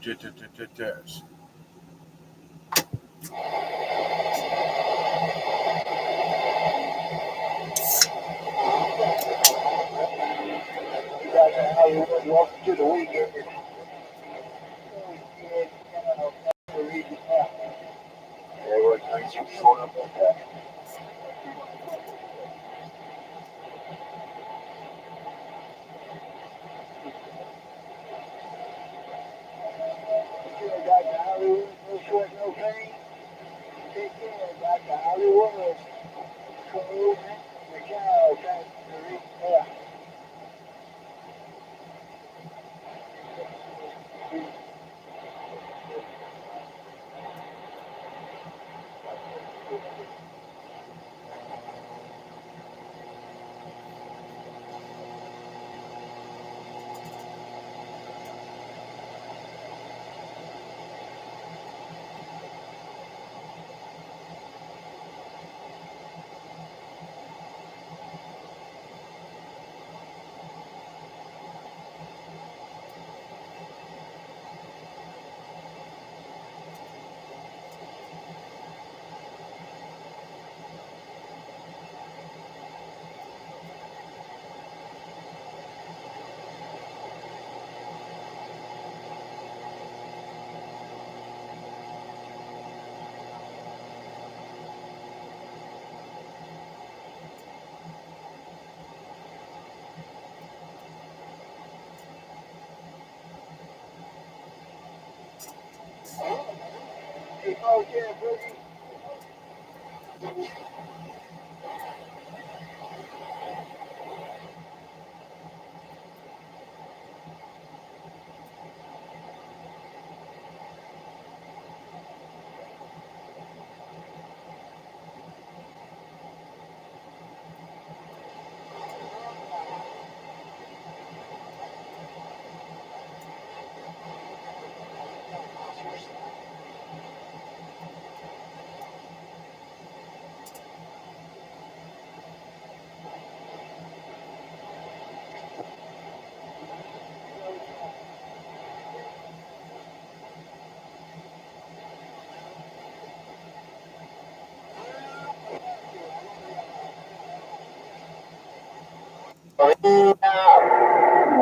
Test. Welcome to the weekend. Everyone, thanks for showing up. Dr. Hollywood, no sweat, no pain. Take care, Dr. Hollywood. Cool, man. The cow, thanks for reaching out. Hey, folks, yeah, Boogie.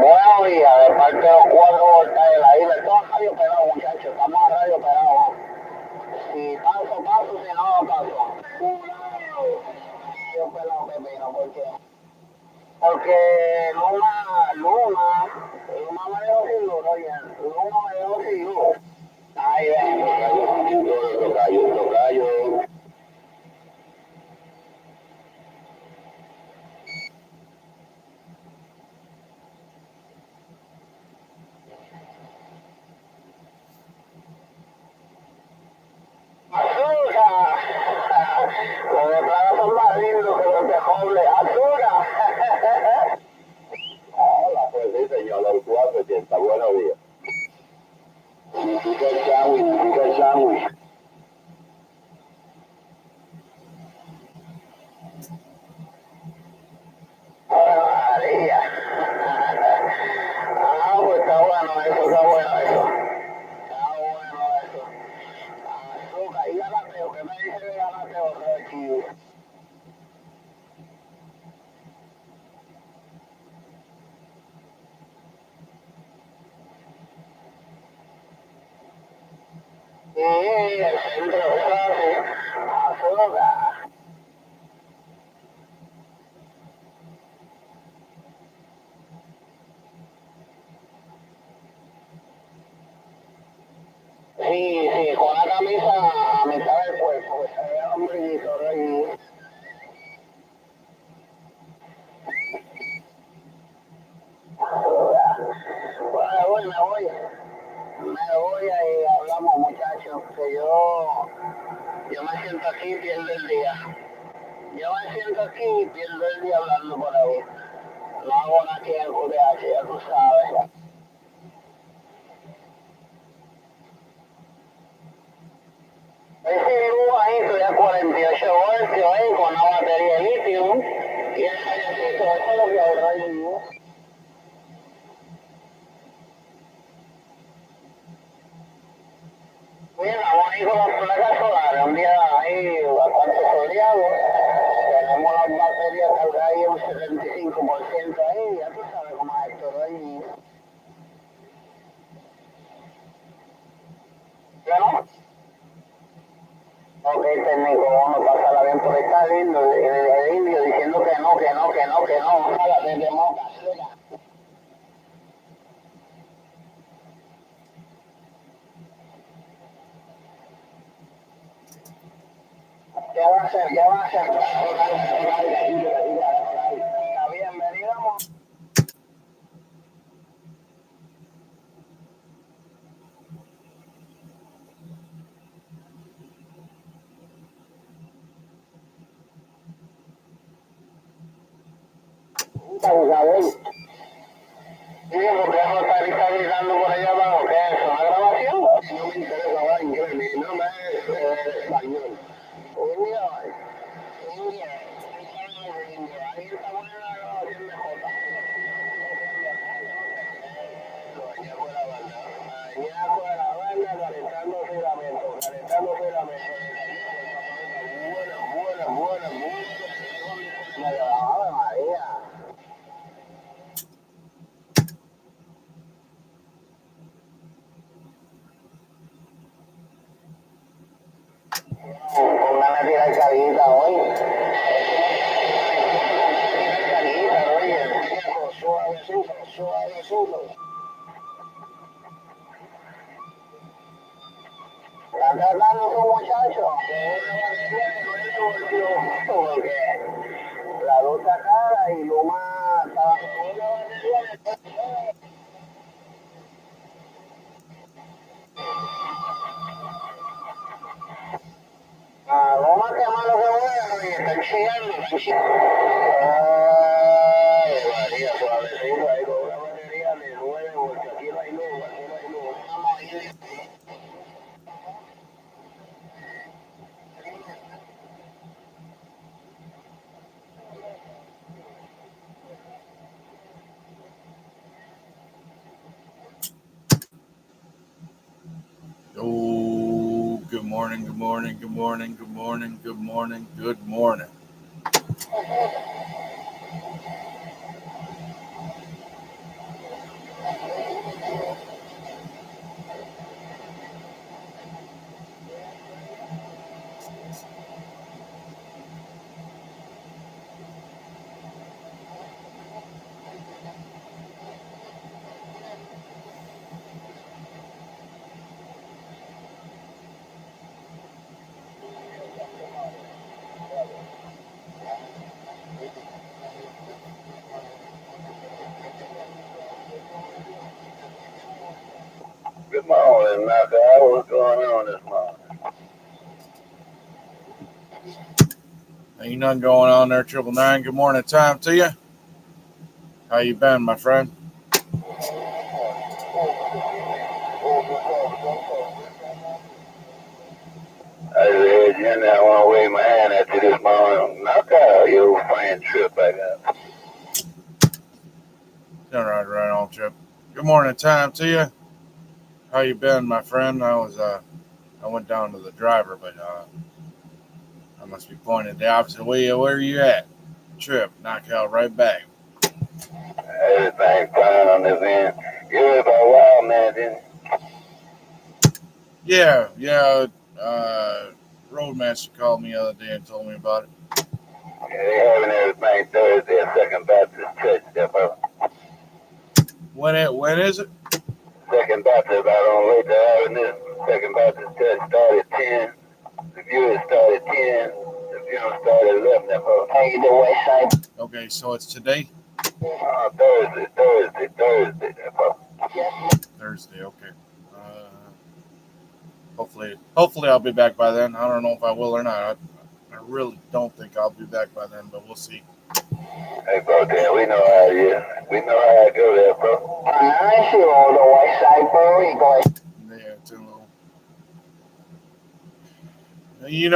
Buenos días, de parte de los cuatro voltas de la isla. Estamos radio pegado, muchachos. Estamos a radio pegado. Si paso, paso, si no, no paso. Yo pelado pepino, porque Luma me dejó sin luz, oye. Luma me dejó sin luz. Ay, ven, tocayo. Azúcar. Los de Plaza son más lindos que los de Joble. Azúcar. Hola, pues sí, señor, el 480. Buenos días. Significa el sándwich. María. Ah, pues está bueno eso, está bueno eso. Está bueno eso. Azúcar y galateo, ¿qué me dice de galateo, Rochi? Sí, el centro, ¿sabes? Azúcar. Sí, con la camisa a mitad del cuerpo, que se ve el hombrillito, Rey. Bueno, me voy y hablamos, muchachos, que yo me siento aquí y pierdo el día. Yo me siento aquí y pierdo el día hablando por ahí. No hago nada aquí en el QTH, ya tú sabes. Ese luz ahí estoy a 48 voltios ahí con una batería de litio y el callecito, eso es lo que ahorra el luz. con las placas solares, un día ahí bastante soleado, tenemos las baterías cargadas ahí un 75% ahí, ya tú sabes cómo es esto, ¿no? ¿Ya no? Ok, técnico, uno pasa bien por estar lindo, el indio diciendo que no, ojalá desde Moca, ya va a ser, está bien, veníamos. Abusador. Sí, porque eso está gritando por allá abajo, ¿qué es eso? ¿Una grabación? No me interesa, va, inglés, mi nombre es español. Indio, Indio, ahí está buena la grabación de Jota. Allá fue la banda, calentando filamento, buena, Ave María. Con ganas de tirar carguita hoy. Carguita, oye, suavecito. Están tratando a esos muchachos de una batería que no es divertido, porque la luz está cara y Luma está con una batería. Loma que malo que bueno y están chillando, Ay, María, suavecito ahí con una batería de 9 voltios. Aquí no hay luz, Vamos a ir. Oh, good morning. Good morning, Malcolm. What's going on this morning? Ain't nothing going on there, 999. Good morning, time to you. How you been, my friend? I said, you know, I want to wave my hand at you this morning. Knock out your old friend Trip I got. Right on, Trip. Good morning, time to you. How you been, my friend? I went down to the driver, but I must be pointing the opposite way. Where are you at? Trip, knock out right back. Everything fine on this end. You heard about Wild Man, didn't you? Yeah. Roadmaster called me the other day and told me about it. Yeah, they having everything Thursday at Second Baptist Church, there, bro. When is it? Second Baptist out on Lake Avenue. Second Baptist Church started 10. The viewers started 10. The funeral started 11, there, bro. Hey, the west side. Okay, so it's today? Thursday, there, bro. Thursday, okay. Hopefully I'll be back by then. I don't know if I will or not. I really don't think I'll be back by then, but we'll see. Hey, bro, damn, we know how it is. We know how it go there, bro. I see all the west side, bro. Yeah, it's a little. You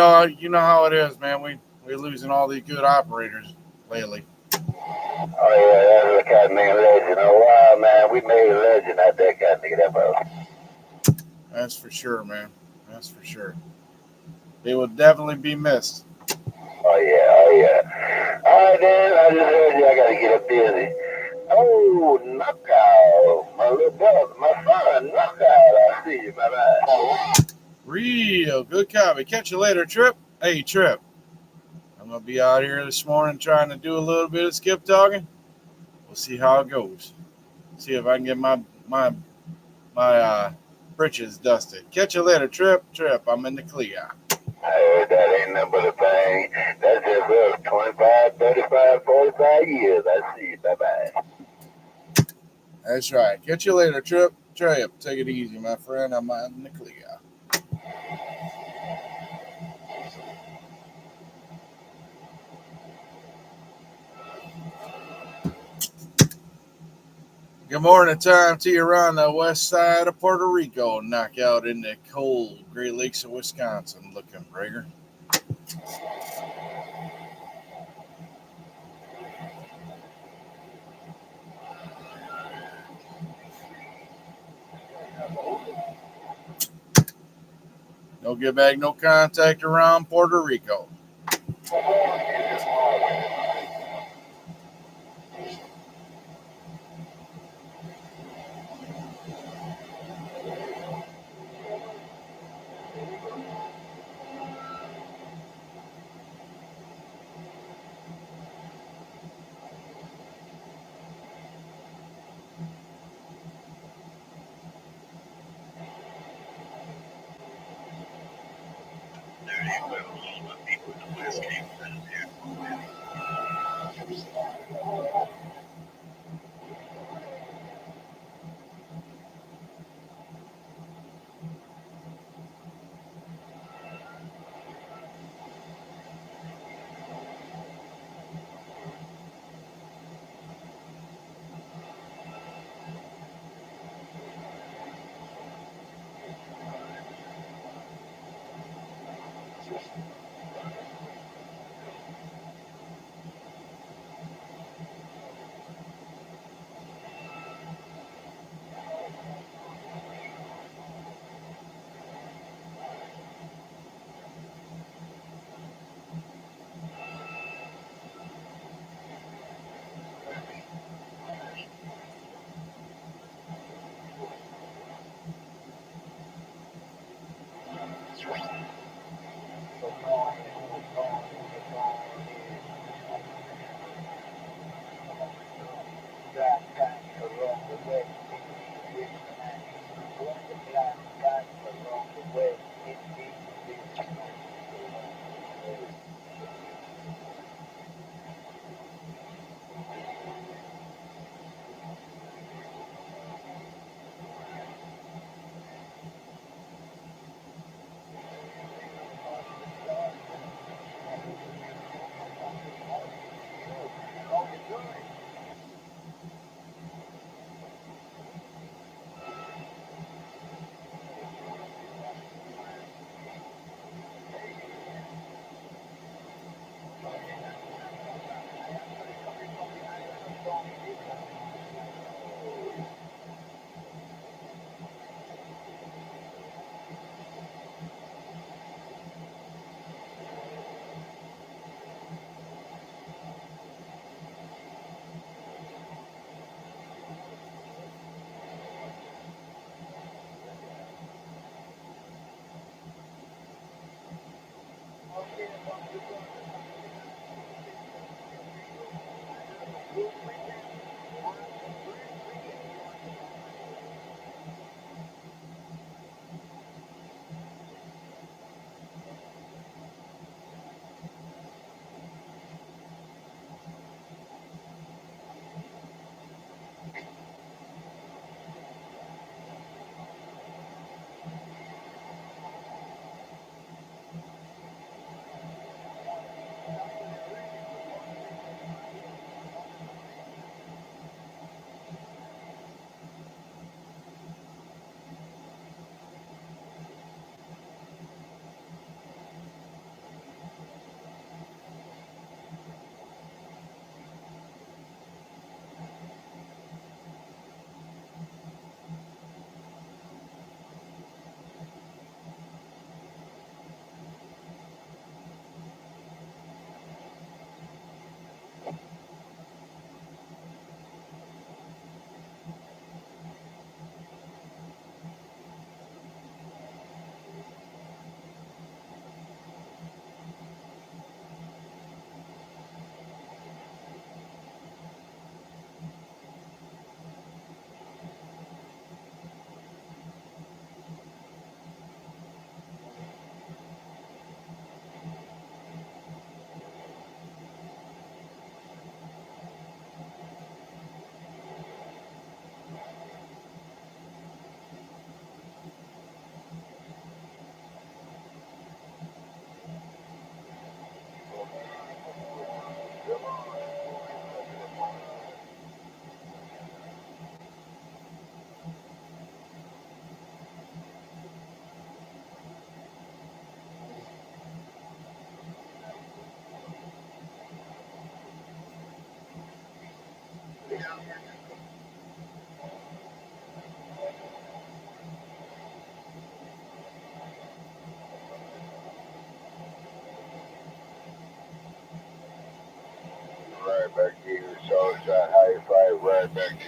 know how it is, man. We're losing all these good operators lately. Oh yeah, that's a cat nigga legend. Oh wow, man, we made a legend out that cat nigga, that bro. That's for sure, man. That's for sure. They will definitely be missed. Oh yeah. All right, then. I just heard you. I gotta get up busy. Oh, knockout. My little brother, my son, knockout. I see you. Bye-bye. Real good copy. Catch you later, Trip. Hey, Trip. I'm going to be out here this morning trying to do a little bit of skip talking. We'll see how it goes. See if I can get my britches dusted. Catch you later, Trip. Trip, I'm in the clear. I heard that ain't nothing but a thing. That's just real 25, 35, 45 years. I see you. Bye-bye. That's right. Catch you later, Trip. Trip, take it easy, my friend. I'm out in the clear. Good morning time to you around the west side of Puerto Rico. Knockout in the cold Great Lakes of Wisconsin looking, Brager. No get back, no contact around Puerto Rico.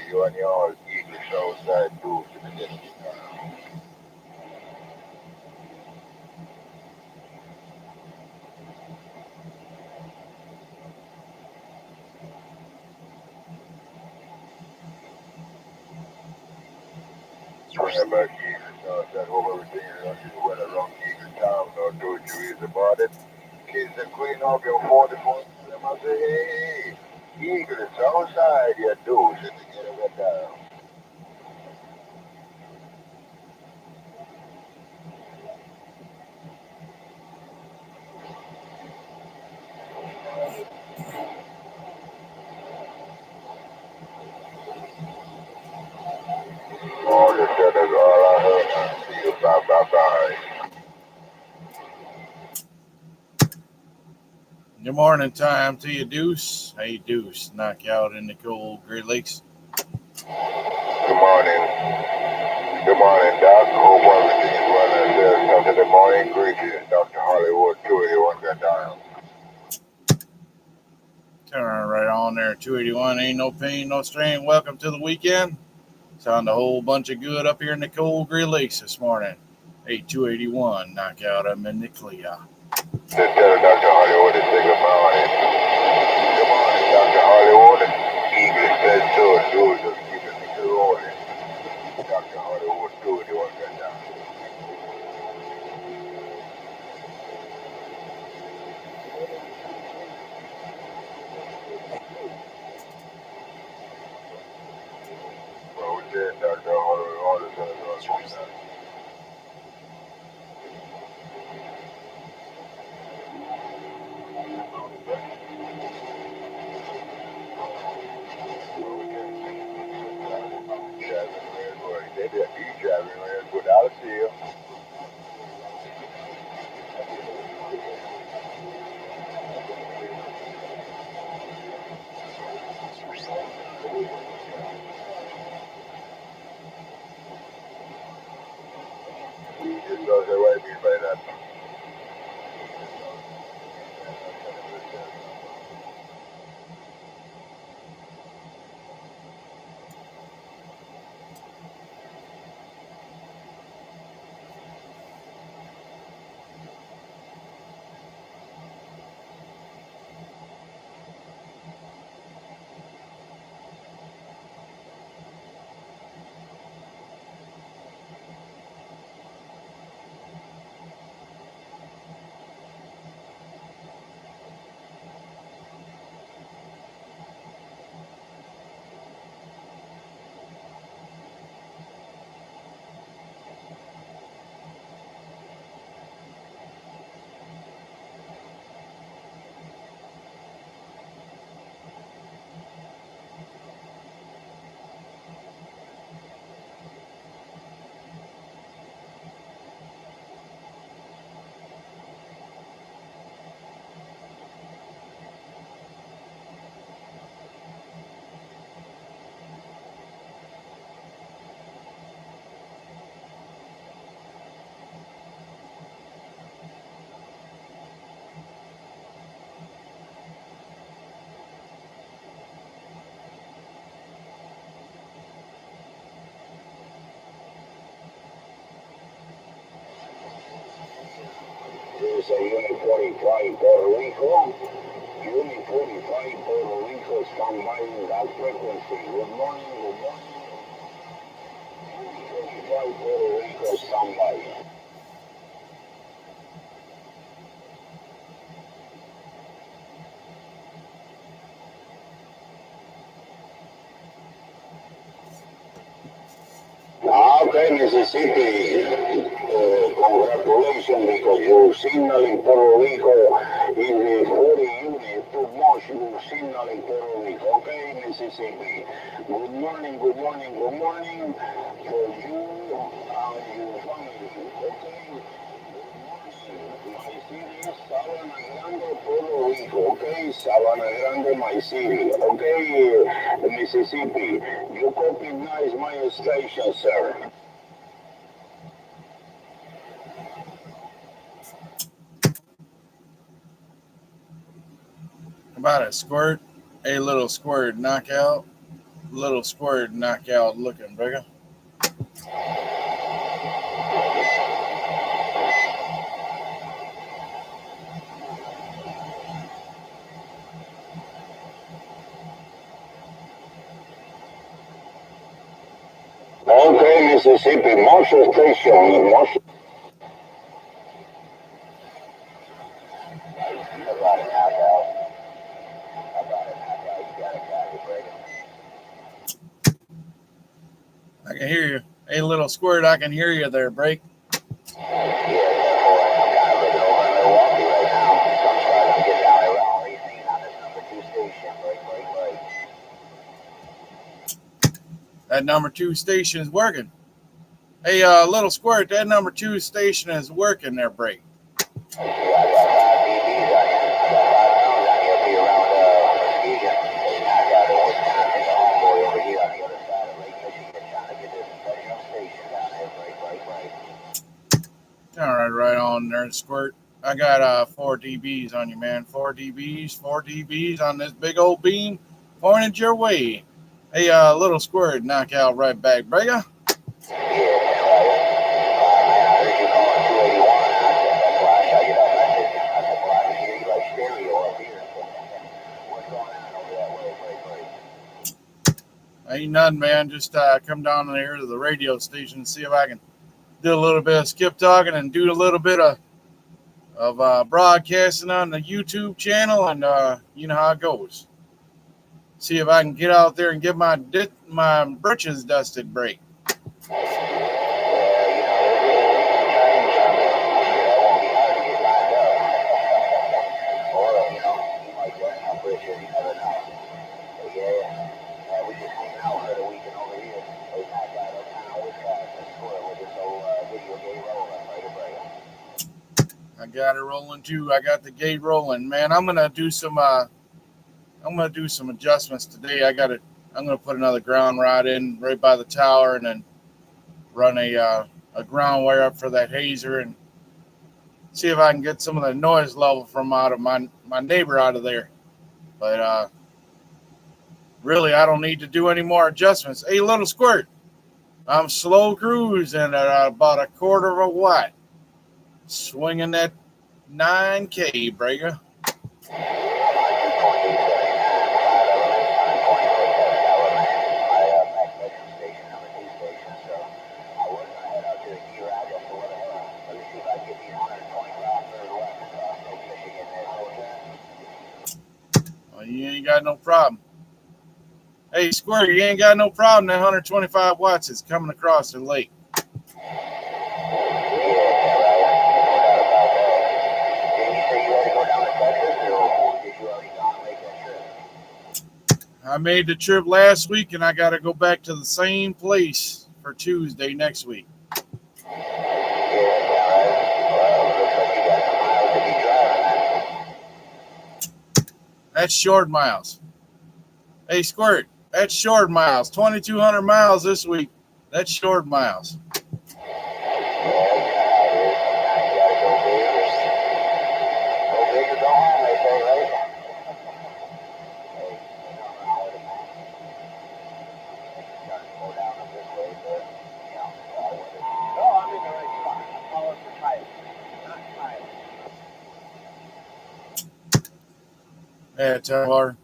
you and your Eagle Southside too. Bring back Eagle Southside. Hope everything is well around Eagle Town. No two trees about it. Kids and clean up your 44. Them I say, hey, Eagle Southside, you do. Just to get it down. Oh, you said that's all I heard. See you. Bye, bye, bye. Good morning time to you, Deuce. Hey, Deuce, knockout in the cold Great Lakes. Good morning. Good morning, Doc. Hope everything is well and there's Saturday morning greetings. Dr. Hollywood 281 got down. Turn right on there, 281. Ain't no pain, no strain. Welcome to the weekend. Sound a whole bunch of good up here in the cold Great Lakes this morning. Hey, 281, knockout. I'm in the clear. Just tell Dr. Hollywood to say good morning. Good morning, Dr. Hollywood. Eagle says so. Dude, just keep it rolling. Dr. Hollywood 281 got down. Well, we said Dr. Hollywood all the time. They did driving around without a seal. Just those that way me by that. There's a Unit 45 Puerto Rico. Unit 45 Puerto Rico standby in that frequency. Good morning, good morning. Unit 45 Puerto Rico standby. Okay, Mississippi, congratulations because your signal in Puerto Rico is the 40 unit too much your signal in Puerto Rico. Okay, Mississippi. Good morning, good morning, good morning for you and your family. Okay. My city is Sabana Grande, Puerto Rico, okay? Sabana Grande, my city, okay? Mississippi, you recognize my station, sir. About a squirt, a little squirt knockout. Little squirt knockout looking, Brigger. Okay, Mississippi, Marshall Station, Marshall. About an knockout. About a knockout. You got a guy, Brady. I can hear you. Hey, little squirt, I can hear you there, Break. That number 2 station is working. Hey, little squirt, that number 2 station is working there, Break. All right, right on there, squirt. I got 4 dBs on you, man. 4 dBs on this big old beam pointed your way. Hey, little squirt, knockout right back, Brega. Ain't nothing, man. Just come down here to the radio station and see if I can do a little bit of skip talking and do a little bit of broadcasting on the YouTube channel, and you know how it goes. See if I can get out there and get my britches dusted, Break. I got it rolling too. I got the gate rolling, man. I'm gonna do some adjustments today. I'm gonna put another ground rod in right by the tower, and then run a ground wire up for that hazer, and see if I can get some of the noise level from out of my neighbor out of there. But really, I don't need to do any more adjustments. Hey, little squirt, I'm slow cruising at about a quarter of a watt, swinging that 9K, Breaker. Well, you ain't got no problem. Hey, Square, you ain't got no problem. That 125 watts is coming across the lake. I made the trip last week, and I got to go back to the same place for Tuesday next week. That's short miles. Hey, Squirt, that's short miles. 2,200 miles this week. That's short miles. Yeah, Taylor.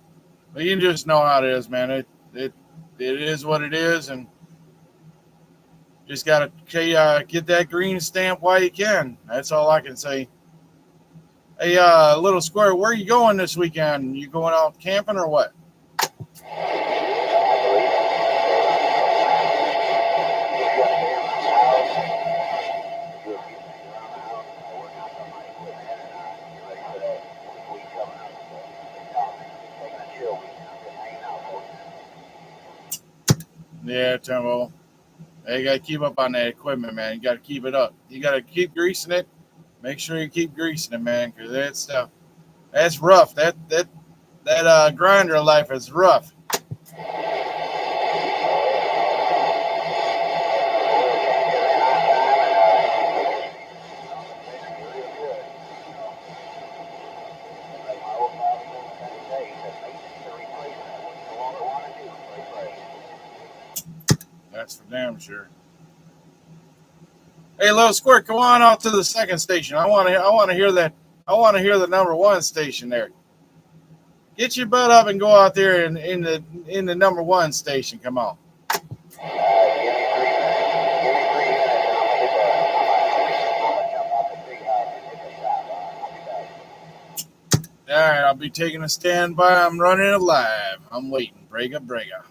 But you just know how it is, man. It is what it is, and just gotta get that green stamp while you can. That's all I can say. Hey, little square, where are you going this weekend? You going out camping or what? Yeah, Timbo. Hey, you got to keep up on that equipment, man. You got to keep it up. You got to keep greasing it. Make sure you keep greasing it, man, because that's rough. That grinder life is rough. sure. Hey, little squirt, come on out to the second station. I want to hear that. I want to hear the number one station there. Get your butt up and go out there in the number one station. Come on. All right, I'll be taking a standby. I'm running it live. I'm waiting. Brega, brega.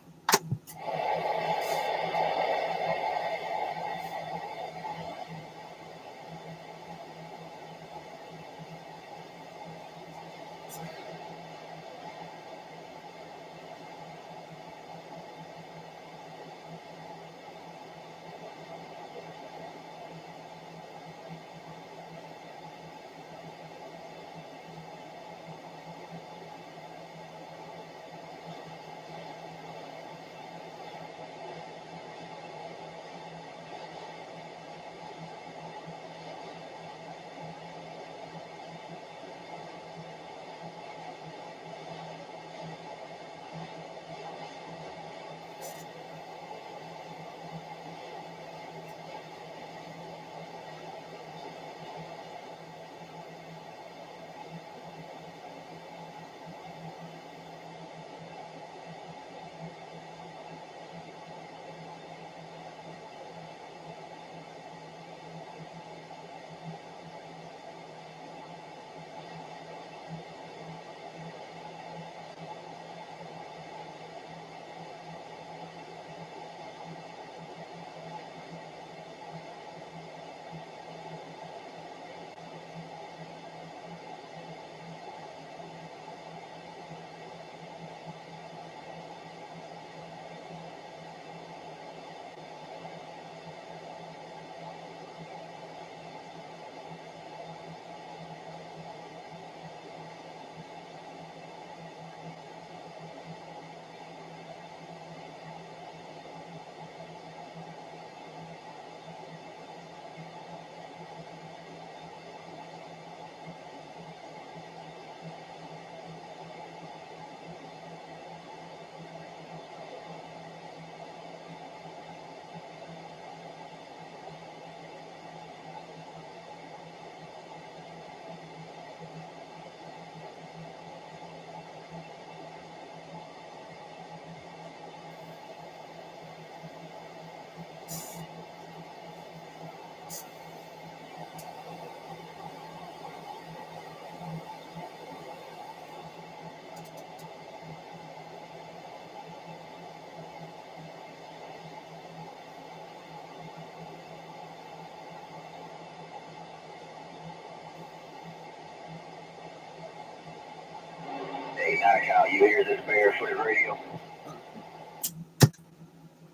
Hey, Knockout, you hear this barefooted radio?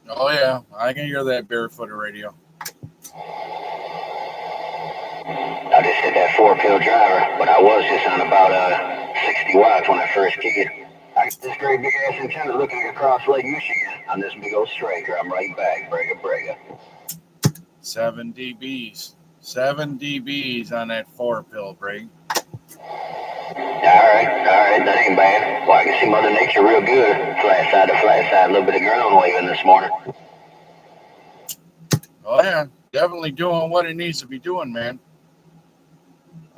Oh yeah, I can hear that barefooted radio. I just hit that 4-pill driver, but I was just on about 60 watts when I first keyed. I got this great big ass antenna looking across Lake Michigan on this big old striker. I'm right back. Brega, brega. 7 dBs. 7 dBs on that 4-pill break. Alright, that ain't bad. Well, I can see Mother Nature real good. Flat side to flat side, a little bit of ground waving this morning. Oh yeah, definitely doing what it needs to be doing, man.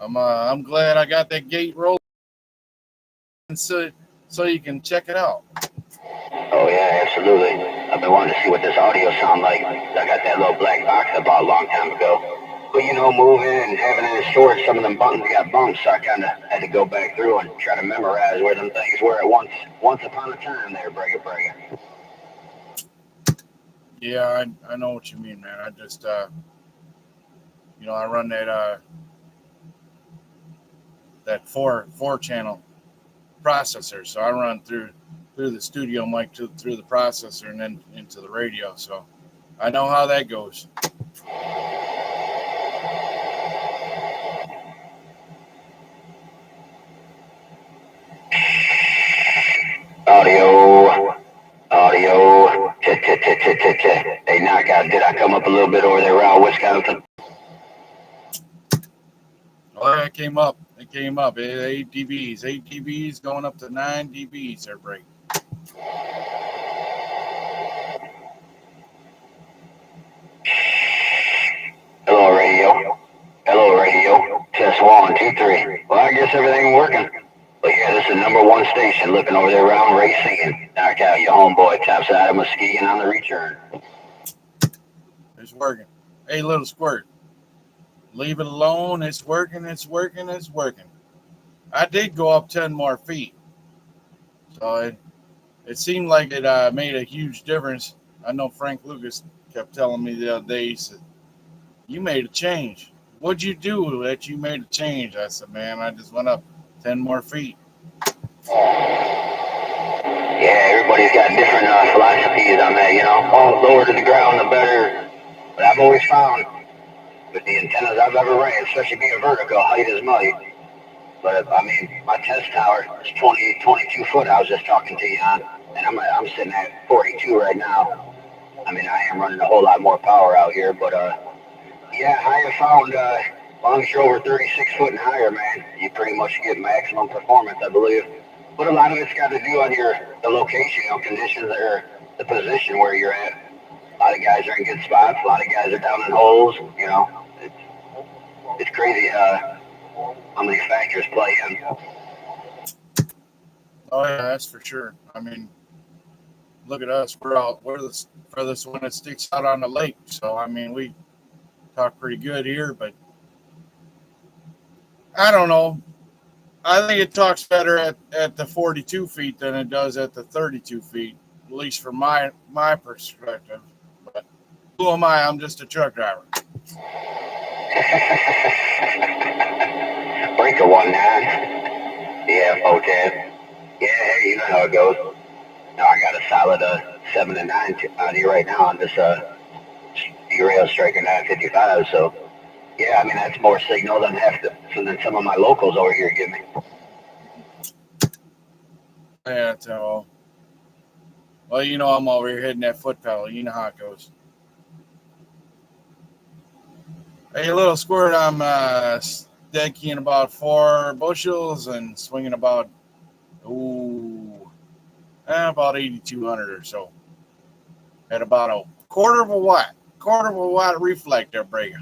I'm glad I got that gate rolling so you can check it out. Oh yeah, absolutely. I've been wanting to see what this audio sound like. I got that little black box I bought a long time ago. But you know, moving and having it in storage, some of them buttons got bumps, so I kind of had to go back through and try to memorize where them things were at once upon a time there, Brega Brega. Yeah, I know what you mean, man. I just I run that four channel processor, so I run through the studio mic through the processor and then into the radio, so I know how that goes. Audio. Hey, Knockout, did I come up a little bit over there around Wisconsin? Oh, it came up. 8 dBs. 8 dBs going up to 9 dBs there, break. us everything working. But yeah, this is number one station looking over there around Racine. Knock out your homeboy topside of Muskegon on the return. It's working. Hey, little squirt. Leave it alone. It's working. It's working. It's working. I did go up 10 more feet. So it seemed like it made a huge difference. I know Frank Lucas kept telling me the other day, he said, you made a change. What'd you do that you made a change? I said, man, I just went up 10 more feet. Yeah, everybody's got different philosophies on that, you know. Oh, lower to the ground, the better. But I've always found with the antennas I've ever ran, especially being vertical, height is money. But I mean, my test tower is 22 foot. I was just talking to you on, and I'm sitting at 42 right now. I mean, I am running a whole lot more power out here, but yeah, I have found as long as you're over 36 foot and higher, man, you pretty much get maximum performance, I believe. But a lot of it's got to do on the location, you know, conditions or the position where you're at. A lot of guys are in good spots. A lot of guys are down in holes. You know, it's crazy how many factors play in. Oh, yeah, that's for sure. I mean, look at us. We're the furthest one that sticks out on the lake. So, I mean, we talk pretty good here, but I don't know. I think it talks better at the 42 feet than it does at the 32 feet, at least from my perspective. But who am I? I'm just a truck driver. Breaker 1-9. Yeah, okay. Yeah, hey, you know how it goes. No, I got a solid 7 and 9 out here right now on this derail striker 955. So yeah, I mean that's more signal than some of my locals over here give me. Yeah, so well, you know I'm over here hitting that foot pedal. You know how it goes. Hey, little squirt, I'm dead keying about 4 bushels and swinging about 8,200 or so. At about a quarter of a watt reflector breaker.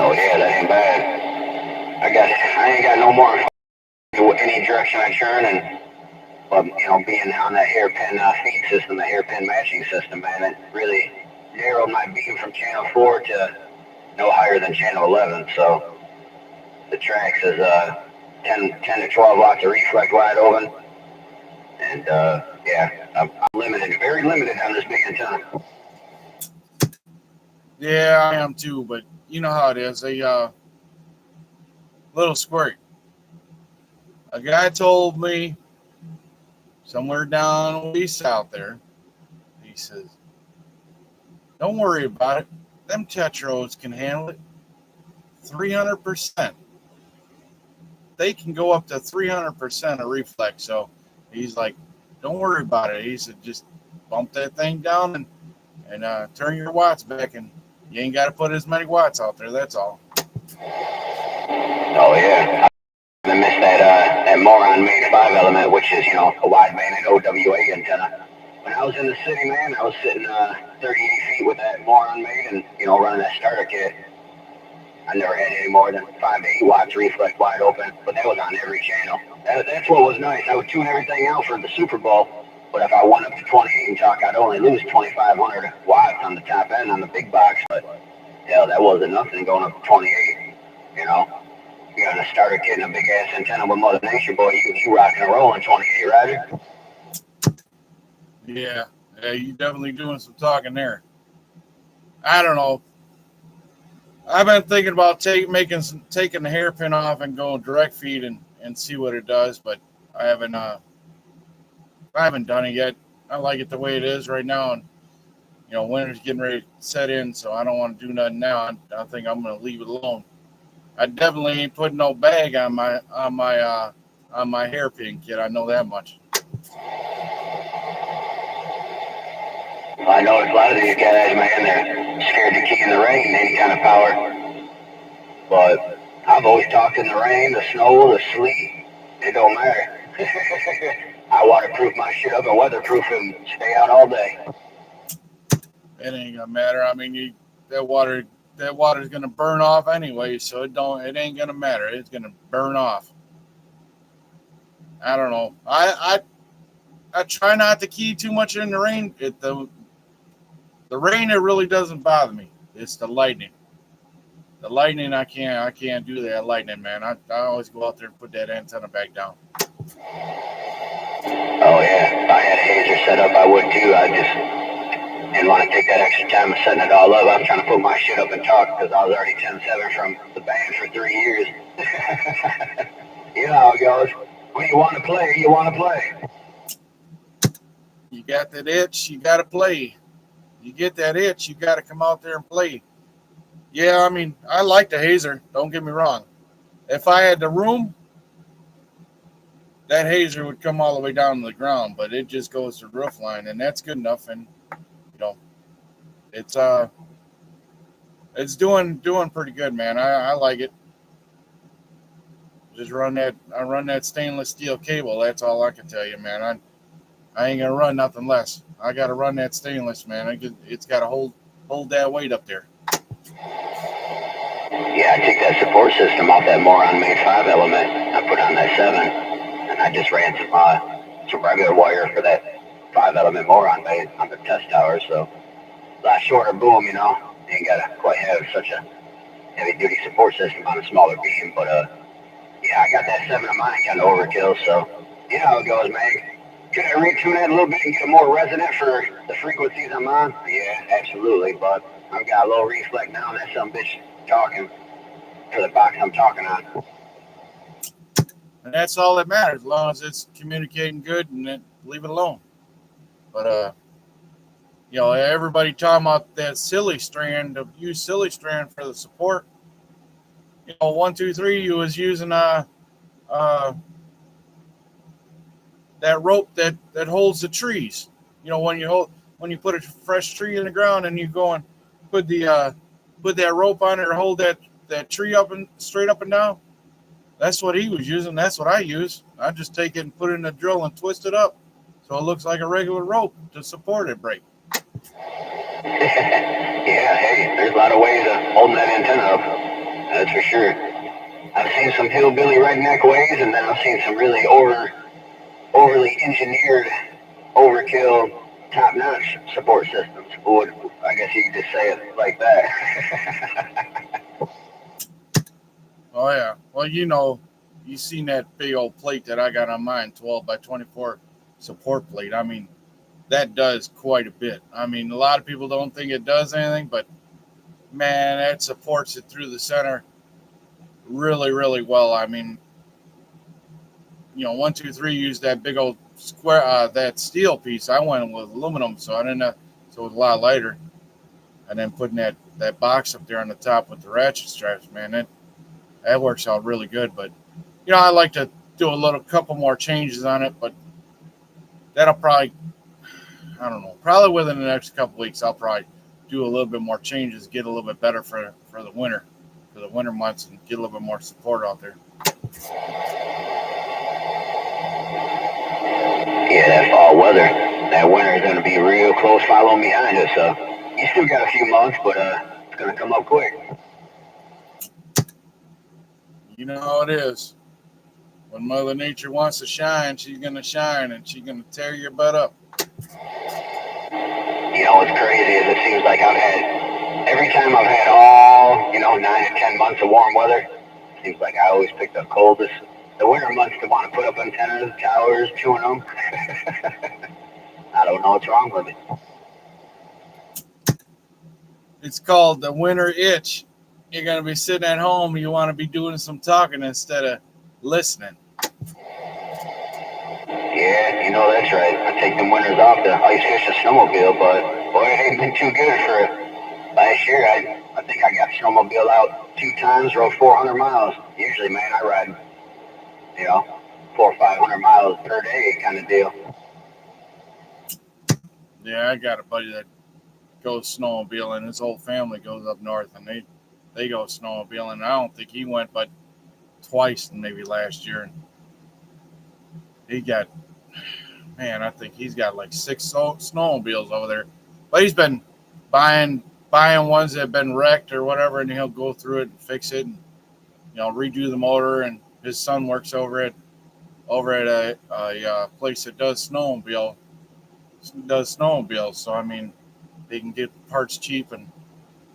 Oh yeah, that ain't bad. I ain't got no more any direction I turn, and you know, being on that hairpin feed system, the hairpin matching system, man, it really narrowed my beam from channel 4 to no higher than channel 11. So the tracks is 10 to 12 watts of reflect wide open, and yeah, I'm limited, very limited on this big antenna. Yeah, I am too, but you know how it is. A little squirt. A guy told me somewhere down east out there, he says, don't worry about it. Them Tetros can handle it. 300%. They can go up to 300% of reflex. So he's like, don't worry about it. He said, just bump that thing down and turn your watts back, and you ain't got to put as many watts out there. That's all. Oh yeah, I missed that Moron Mate 5 element, which is, you know, a wideband OWA antenna. When I was in the city, man, I was sitting 38 feet with that Moron Mate, and you know, running that starter kit. I never had any more than 5 to 8 watts reflect wide open, but that was on every channel. That's what was nice. I would tune everything out for the Super Bowl, but if I went up to 28 and talk, I'd only lose 2,500 watts on the top end on the big box. But hell, that wasn't nothing going up to 28. You know, you got a starter kit and a big ass antenna with Mother Nature, boy. You rocking and rolling 28, Roger. Yeah, you definitely doing some talking there. I don't know. I've been thinking about taking the hairpin off and going direct feed and see what it does, but I haven't done it yet. I like it the way it is right now, and you know, winter's getting ready to set in, so I don't want to do nothing now. I think I'm going to leave it alone. I definitely ain't putting no bag on my hairpin kit. I know that much. I know a lot of these guys, man, they're scared to key in the rain, any kind of power. But I've always talked in the rain, the snow, the sleet. It don't matter. I waterproof my shit up and weatherproof and stay out all day. It ain't gonna matter. I mean, that water that water's gonna burn off anyway, so it ain't gonna matter. It's gonna burn off. I don't know. I try not to key too much in the rain. The rain, it really doesn't bother me. It's the lightning. The lightning, I can't do that lightning, man. I always go out there and put that antenna back down. Oh yeah, if I had a hazer set up, I would too. I just didn't want to take that extra time of setting it all up. I was trying to put my shit up and talk because I was already 10-7 from the band for 3 years. You know how it goes. When you want to play, you want to play. You got that itch, you got to play. You get that itch, you got to come out there and play. Yeah, I mean, I like the hazer. Don't get me wrong. If I had the room, that hazer would come all the way down to the ground, but it just goes to the roof line, and that's good enough. And you know, it's doing pretty good, man. I like it. Just run that stainless steel cable. That's all I can tell you, man. I ain't gonna run nothing less. I gotta run that stainless, man. It's gotta hold that weight up there. Yeah, I took that support system off that Moron made 5 element. I put on that 7, and I just ran some regular wire for that 5 element Moron made on the test tower. So a lot shorter boom, you know. Ain't gotta quite have such a heavy duty support system on a smaller beam, but yeah, I got that 7 of mine kind of overkill. So you know how it goes, man. Could I retune that a little bit and get it more resonant for the frequencies I'm on? Yeah, absolutely. But I've got a low reflect now, and that some bitch talking for the box I'm talking on. And that's all that matters, as long as it's communicating good, and then leave it alone. But you know, everybody talking about that silly strand for the support. You know, 123, you was using that rope that holds the trees. You know, when you put a fresh tree in the ground and you go and put that rope on it or hold that tree up and straight up and down. That's what he was using. That's what I use. I just take it and put it in a drill and twist it up so it looks like a regular rope to support it break. Yeah, hey, there's a lot of ways of holding that antenna up. That's for sure. I've seen some hillbilly redneck ways, and then I've seen some really overly engineered, overkill, top-notch support systems. I guess you could just say it like that. Oh yeah. Well, you know, you seen that big old plate that I got on mine, 12 by 24 support plate. I mean, that does quite a bit. I mean, a lot of people don't think it does anything, but man, that supports it through the center really, really well. I mean, you know, 123 used that big old square, that steel piece. I went with aluminum, so I didn't know, so it was a lot lighter. And then putting that box up there on the top with the ratchet straps, man, that works out really good. But you know, I like to do a couple more changes on it, but that'll probably, I don't know, probably within the next couple weeks, I'll probably do a little bit more changes, get a little bit better for the winter months, and get a little bit more support out there. Yeah, that fall weather, that winter is going to be real close following behind us. So you still got a few months, but it's going to come up quick. You know how it is. When Mother Nature wants to shine, she's going to shine, and she's going to tear your butt up. You know what's crazy is it seems like every time I've had all, 9 and 10 months of warm weather, it seems like I always pick the coldest. The winter months to want to put up antennas, towers, chewing them. I don't know what's wrong with it. It's called the winter itch. You're going to be sitting at home. You want to be doing some talking instead of listening. Yeah, that's right. I take them winters off to ice fish a snowmobile, but boy, it ain't been too good for it. Last year, I think I got snowmobile out 2 times, rode 400 miles. Usually, man, I ride, 400 or 500 miles per day kind of deal. Yeah, I got a buddy that goes snowmobiling. His whole family goes up north, and they go snowmobiling. I don't think he went but twice maybe last year. He got, man, I think he's got like 6 snowmobiles over there. But he's been buying buying ones that have been wrecked or whatever, and he'll go through it and fix it and, redo the motor. And his son works over at a place that does snowmobiles. So I mean, they can get parts cheap, and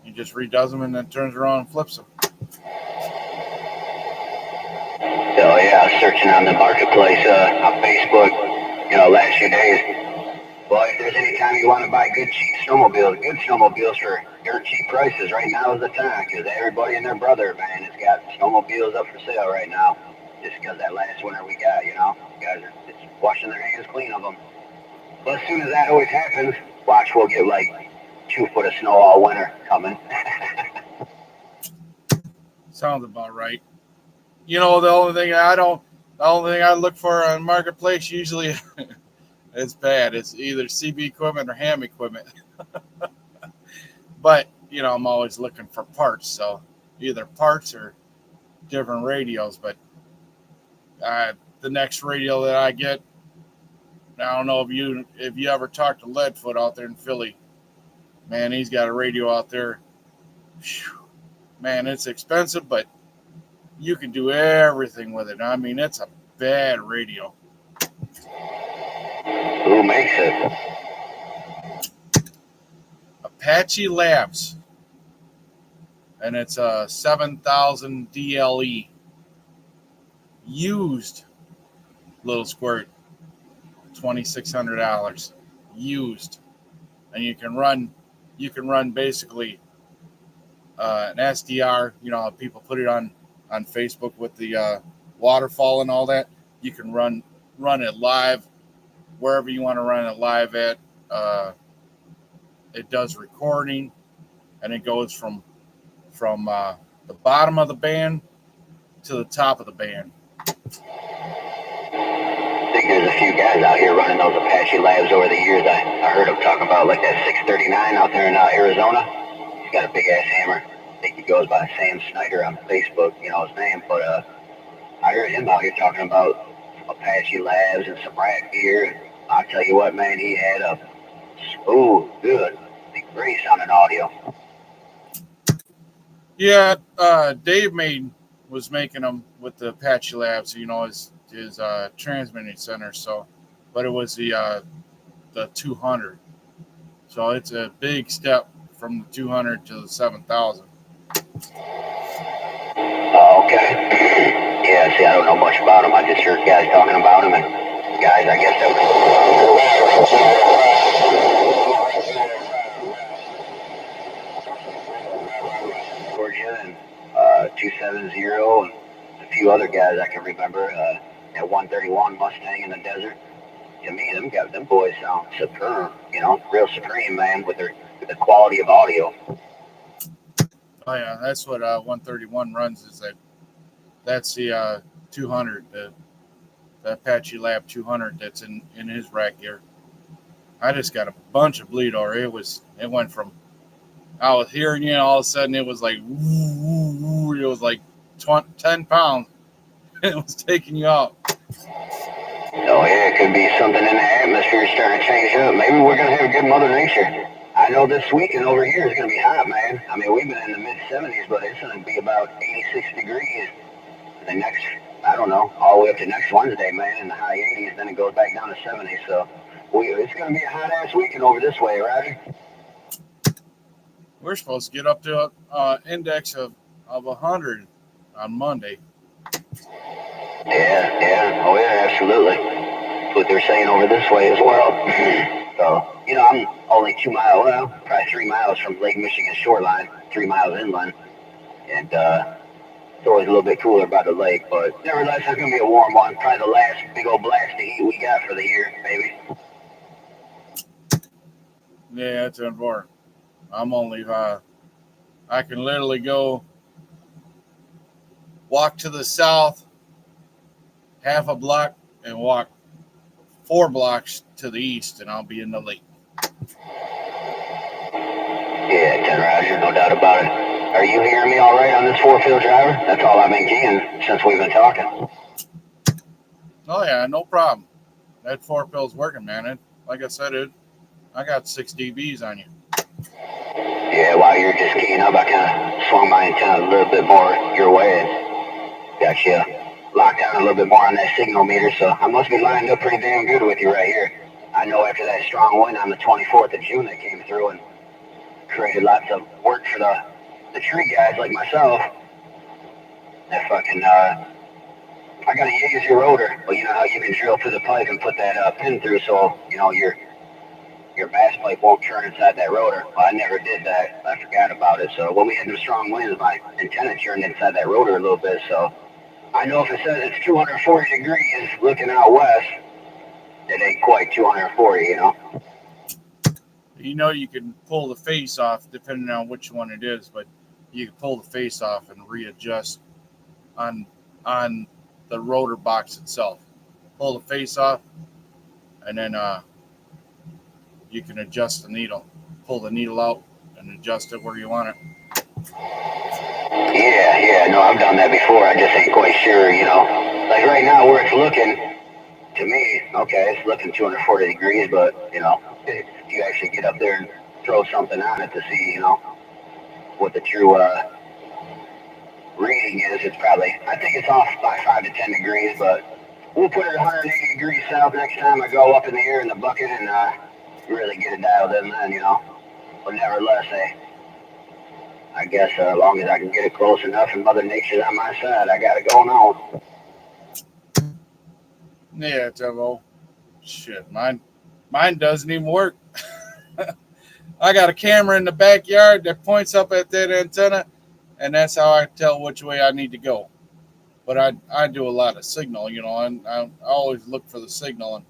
he just redoes them and then turns around and flips them. So yeah, searching on the marketplace on Facebook, last few days. Well, if there's any time you want to buy good snowmobiles for dirt cheap prices, right now is the time, because everybody and their brother, man, has got snowmobiles up for sale right now. Just because that last winter we got, guys are just washing their hands clean of them. But as soon as that always happens, watch, we'll get like 2 foot of snow all winter coming. Sounds about right. The only thing I look for on Marketplace usually it's bad. It's either CB equipment or ham equipment. But, I'm always looking for parts. So either parts or different radios. But the next radio that I get, I don't know if you ever talked to Leadfoot out there in Philly. Man, he's got a radio out there. Whew. Man, it's expensive, but you can do everything with it. I mean, it's a bad radio. Who makes it? Apache Labs. And it's a 7000 DLE. Used little squirt. $2,600. Used. And you can run basically an SDR. People put it on Facebook with the waterfall and all that. You can run it live wherever you want to run it live at. It does recording, and it goes from the bottom of the band to the top of the band. I think there's a few guys out here running those Apache Labs over the years. I heard them talk about like that 639 out there in Arizona. He's got a big ass hammer. I think he goes by Sam Snyder on Facebook, his name. But I heard him out here talking about Apache Labs and some rack gear. And I'll tell you what, man, he had a good, great sounding audio. Yeah, Dave was making them with the Apache Labs, his transmitting center. So, but it was the 200. So it's a big step from the 200 to the 7000. Oh, okay. Yeah, see, I don't know much about them. I just heard guys talking about them, and guys, I guess that Georgia and 270 and a few other guys I can remember. That 131 Mustang in the desert. To me, them boys sound superb. Real supreme, man, with the quality of audio. Oh yeah, that's what 131 runs. That's the 200, the Apache Lab 200 that's in his rack gear. I just got a bunch of bleed over. It went from I was hearing you, and all of a sudden it was like woo, it was like 10 pounds. It was taking you out. Oh yeah, it could be something in the atmosphere starting to change up. Maybe we're gonna have a good Mother Nature. I know this weekend over here is gonna be hot, man. I mean, we've been in the mid 70s, but it's gonna be about 86 degrees. And the next, I don't know, all the way up to next Wednesday, man, in the high 80s. Then it goes back down to 70. So it's gonna be a hot ass weekend over this way, Roger. We're supposed to get up to an index of 100 on Monday. Yeah. Oh, yeah, absolutely. That's what they're saying over this way as well. So, I'm only 2 miles, probably 3 miles from Lake Michigan shoreline, 3 miles inland. And it's always a little bit cooler by the lake, but nevertheless, it's going to be a warm one. Probably the last big old blast of heat we got for the year, maybe. Yeah, it's important. I'm only, I can literally go walk to the south half a block and walk 4 blocks to the east, and I'll be in the lake. Yeah, 10 Roger, no doubt about it. Are you hearing me all right on this 4-field driver? That's all I've been getting since we've been talking. Oh, yeah, no problem. That 4-field's working, man. Like I said, I got 6 dBs on you. Yeah, well, keying up, I kind of swung my antenna a little bit more your way and got you locked down a little bit more on that signal meter. So I must be lined up pretty damn good with you right here. I know after that strong wind on the 24th of June that came through and created lots of work for the tree guys like myself. That fucking, I got a Yaesu rotor, but you know how you can drill through the pipe and put that pin through so, you know, your bass pipe won't turn inside that rotor. Well, I never did that. I forgot about it. So when we had the strong winds, my antenna turned inside that rotor a little bit. So I know if it says it's 240 degrees looking out west, it ain't quite 240, you know? You know, you can pull the face off depending on which one it is, but you can pull the face off and readjust on the rotor box itself. Pull the face off, and then you can adjust the needle. Pull the needle out and adjust it where you want it. Yeah, no, I've done that before. I just ain't quite sure, you know. Like right now, where it's looking, to me, okay, it's looking 240 degrees, but, you know, if you actually get up there and throw something on it to see, you know, what the true reading is, it's probably, I think it's off by 5 to 10 degrees, but we'll put it 180 degrees south next time I go up in the air in the bucket and really get it dialed in then, you know. But nevertheless, I guess as long as I can get it close enough and Mother Nature's on my side, I got it going on. Yeah, Devo. Shit, mine doesn't even work. I got a camera in the backyard that points up at that antenna, and that's how I tell which way I need to go. But I do a lot of signal, you know, and I always look for the signal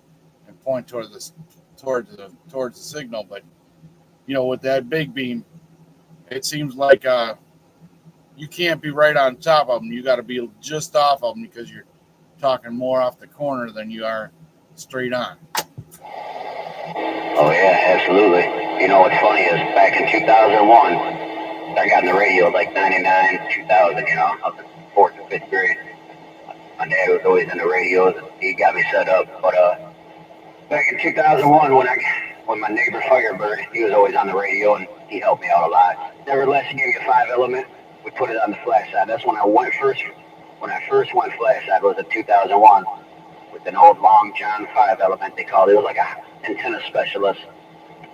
and point towards the signal. But you know, with that big beam, it seems like you can't be right on top of them. You got to be just off of them because you're talking more off the corner than you are straight on. Oh yeah, absolutely. You know what's funny is back in 2001, I got in the radio like 99, 2000, you know, up in 4th and 5th grade. My dad was always in the radios. He got me set up. But back in 2001, when my neighbor Firebird, he was always on the radio and he helped me out a lot. Nevertheless, he gave me a 5-element. We put it on the flash side. That's when I first went flash side was in 2001 with an old Long John 5-element they called it. It was like a antenna specialist.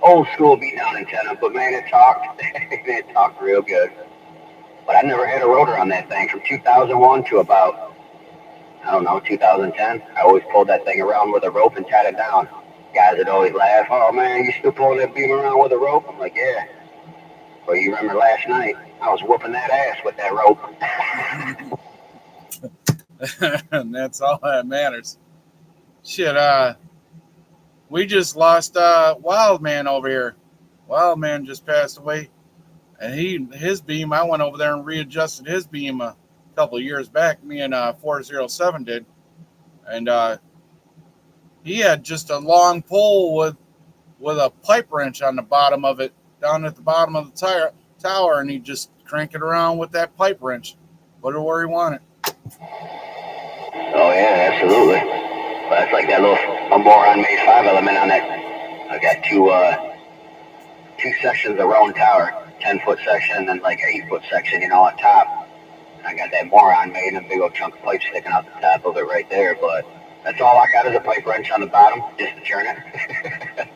Old school beat down antenna, but man, it talked. It talked real good. But I never had a rotor on that thing from 2001 to about, I don't know, 2010. I always pulled that thing around with a rope and tied it down. Guys would always laugh, oh man, you still pulling that beam around with a rope? I'm like, yeah. Well, you remember last night, I was whooping that ass with that rope. And that's all that matters. Shit, we just lost Wildman over here. Wildman just passed away. And his beam, I went over there and readjusted his beam a couple of years back. Me and 407 did. And he had just a long pole with a pipe wrench on the bottom of it, down at the bottom of the tower, and he just crank it around with that pipe wrench. Put it where he wanted. Oh yeah, absolutely. Well, that's like that little moron made 5-element on that. I got two sections of round tower, 10-foot section and then like an 8-foot section, you know, on top. And I got that moron made and a big old chunk of pipe sticking out the top of it right there. But that's all I got is a pipe wrench on the bottom just to turn it.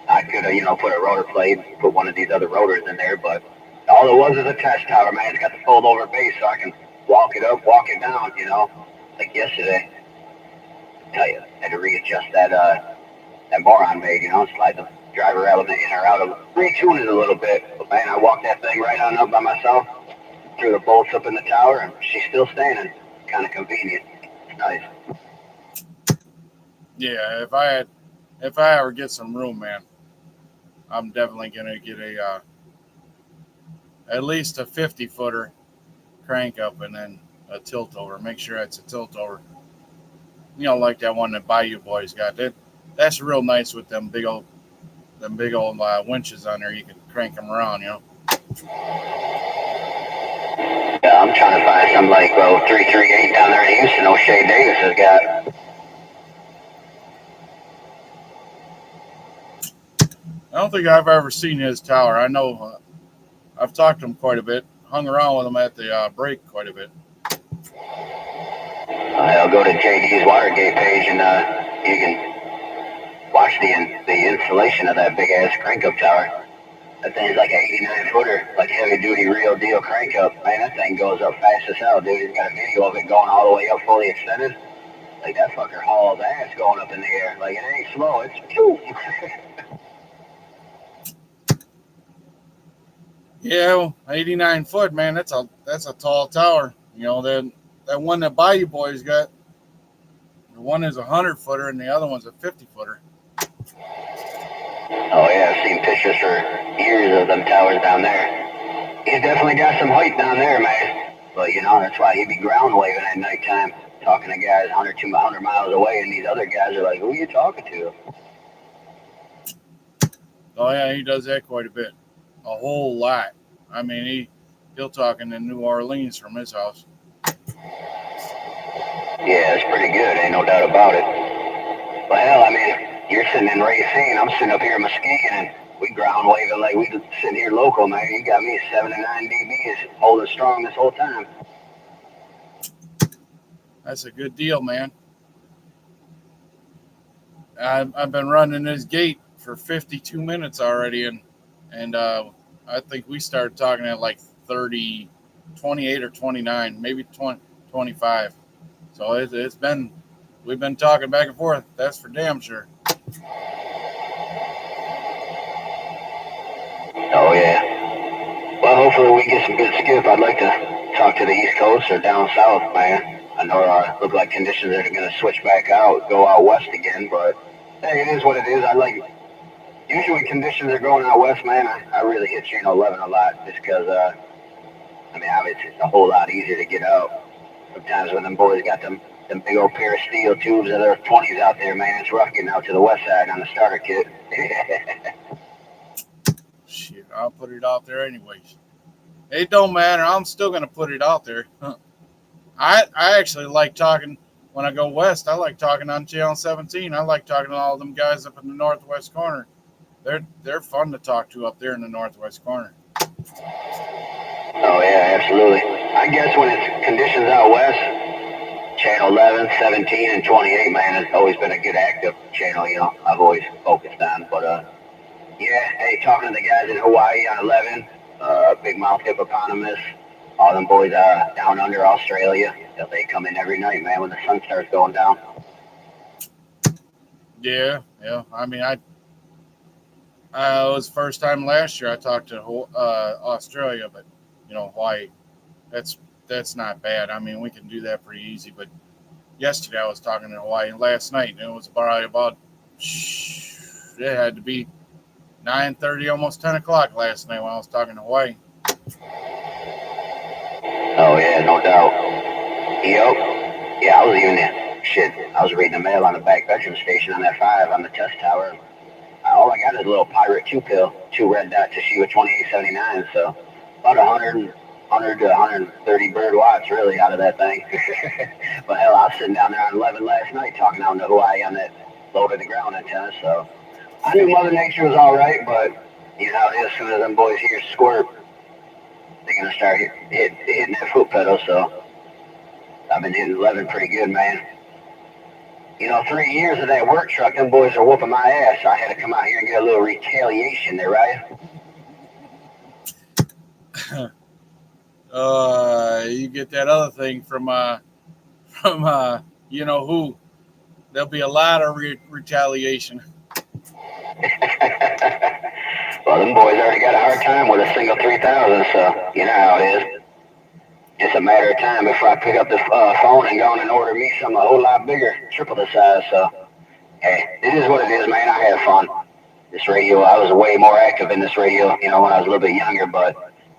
I could have, you know, put a rotor plate, put one of these other rotors in there, but all it was is a test tower, man. It's got the fold over base so I can walk it up, walk it down, you know, like yesterday. I tell you, I had to readjust that moron made, you know, slide the driver element in or out, retune it a little bit. But man, I walked that thing right on up by myself, threw the bolts up in the tower, and she's still standing. Kind of convenient. It's nice. Yeah, if I ever get some room, man, I'm definitely gonna get at least a 50-footer crank up and then a tilt over. Make sure it's a tilt over. You know, like that one that Bayou Boys got. That's real nice with them big old winches on there. You can crank them around, you know. Yeah, I'm trying to find some like 338 down there in Houston. O'Shea Davis has got. I don't think I've ever seen his tower. I know I've talked to him quite a bit. Hung around with him at the break quite a bit. I'll go to JD's Watergate page and you can watch the installation of that big ass crank up tower. That thing's like an 89 footer, like heavy duty real deal crank up. Man, that thing goes up fast as hell, dude. He's got a video of it going all the way up fully extended. Like that fucker hauls ass going up in the air. Like it ain't slow, it's Yeah, 89 foot, man. That's a tall tower. You know, that one that Bayou Boys got, the one is a 100-footer and the other one's a 50-footer. Oh yeah, I've seen pictures for years of them towers down there. He's definitely got some height down there, man. But you know, that's why he'd be ground waving at nighttime, talking to guys 100, 200 miles away, and these other guys are like, who are you talking to? Oh yeah, he does that quite a bit. A whole lot. I mean, he'll talk in New Orleans from his house. Yeah, it's pretty good, ain't no doubt about it. Well, hell, I mean, you're sitting in Racine, I'm sitting up here in Muskegon, and we ground waving like we sitting here local, man. You got me at 7 to 9 dBs holding strong this whole time. That's a good deal, man. I've been running this gate for 52 minutes already, and I think we started talking at like 28 or 29, maybe 20, 25. So it's been, we've been talking back and forth. That's for damn sure. Oh, yeah. Well, hopefully we get some good skip. I'd like to talk to the East Coast or down south, man. I know look like conditions are going to switch back out, go out west again, but hey, it is what it is. Usually conditions are going out west, man. I really hit channel 11 a lot just because, I mean, obviously it's a whole lot easier to get out. Sometimes when them boys got them big old pair of steel tubes of their 20s out there, man, it's rough getting out to the west side on the starter kit. Shit, I'll put it out there anyways. It don't matter. I'm still going to put it out there. I actually like talking, when I go west, I like talking on channel 17. I like talking to all them guys up in the northwest corner. They're fun to talk to up there in the northwest corner. Oh, yeah, absolutely. I guess when it's conditions out west, channel 11, 17, and 28, man, has always been a good active channel, you know, I've always focused on. But, yeah, hey, talking to the guys in Hawaii on 11, Big Mouth Hippopotamus, all them boys down under Australia, they come in every night, man, when the sun starts going down. Yeah. I mean, it was the first time last year I talked to Australia, but, you know, Hawaii, that's not bad. I mean, we can do that pretty easy. But yesterday I was talking to Hawaii, and last night, and it was about it had to be 9:30, almost 10 o'clock last night when I was talking to Hawaii. Oh, yeah, no doubt. Yep. Yeah, I was reading the mail on the back bedroom station on that 5 on the test tower. All I got is a little Pirate 2 pill, 2 red dot Toshiba 2879, so about 100 to 130 bird watts really out of that thing. But hell, I was sitting down there on 11 last night talking out in Hawaii on that low to the ground antenna, so I knew Mother Nature was all right, but you know, as soon as them boys hear squirt, they're going to start hitting that foot pedal, so I've been hitting 11 pretty good, man. You know, 3 years of that work truck, them boys are whooping my ass, so I had to come out here and get a little retaliation there, right? You get that other thing from you know who. There'll be a lot of retaliation. Well, them boys already got a hard time with a single 3000, so you know how it is. Just a matter of time before I pick up the phone and go on and order me something a whole lot bigger, triple the size. So, hey, it is what it is, man. I had fun. This radio, I was way more active in this radio, you know, when I was a little bit younger, but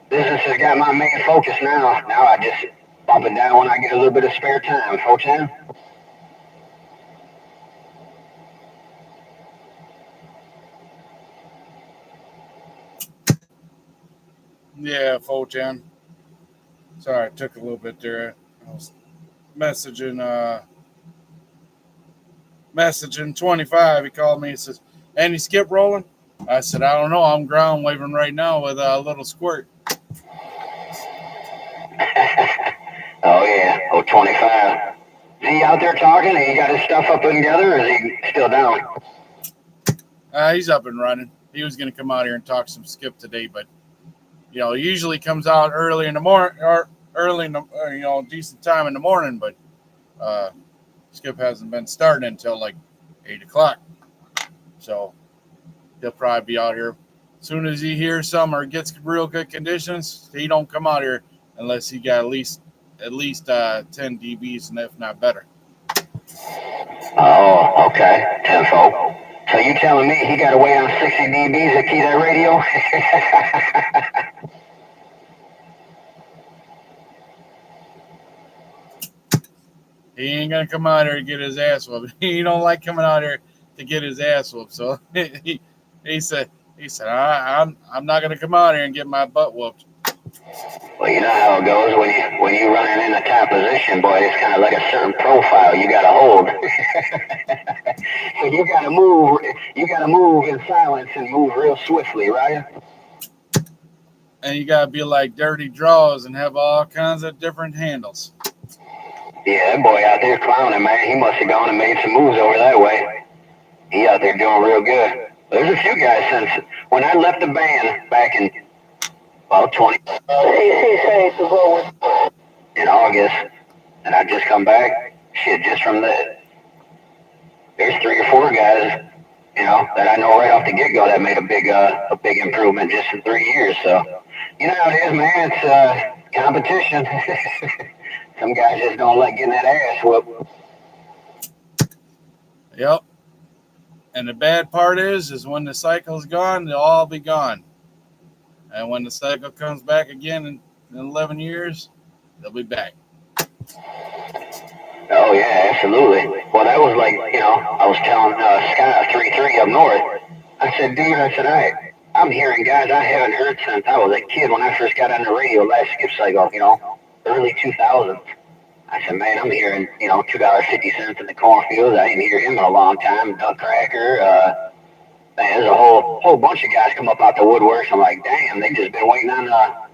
business has got my main focus now. Now I just bump it down when I get a little bit of spare time, 410. Yeah, 410. Sorry, it took a little bit there. I was messaging 25. He called me. He says, "Any skip rolling?" I said, "I don't know. I'm ground waving right now with a little squirt." Oh, yeah. Oh, 25. Is he out there talking? He got his stuff up together, or is he still down? He's up and running. He was going to come out here and talk some skip today, but he usually comes out early in the morning or early in the, decent time in the morning, but skip hasn't been starting until like 8 o'clock. So he'll probably be out here as soon as he hears some or gets real good conditions. He don't come out here unless he got at least 10 dBs, and if not better. Oh, okay. Tenfold. So you telling me he got away on 60 dBs to key that radio? He ain't gonna come out here to get his ass whooped. He don't like coming out here to get his ass whooped. So he said I'm not gonna come out here and get my butt whooped. Well, you know how it goes when you running in a top position, boy. It's kind of like a certain profile you got to hold. So you got to move. You got to move in silence and move real swiftly, right? And you gotta be like Dirty Draws and have all kinds of different handles. Yeah, that boy out there clowning, man. He must have gone and made some moves over that way. He out there doing real good. There's a few guys since when I left the band back in 20. In August, and I just come back. Shit, just from there's 3 or 4 guys, that I know right off the get go that made a big improvement just in 3 years. So, you know how it is, man. It's competition. Some guys just don't like getting that ass whooped. Yep. And the bad part is when the cycle's gone, they'll all be gone. And when the cycle comes back again in 11 years, they'll be back. Oh, yeah, absolutely. Well, that was like, I was telling Scott 3-3 up north. I said, dude, I'm hearing guys I haven't heard since I was a kid when I first got on the radio last skip cycle, early 2000s. I said, man, I'm hearing, $2.50 in the cornfields. I didn't hear him in a long time. Duck Cracker. Man, there's a whole bunch of guys come up out the woodworks. I'm like, damn, they just been waiting on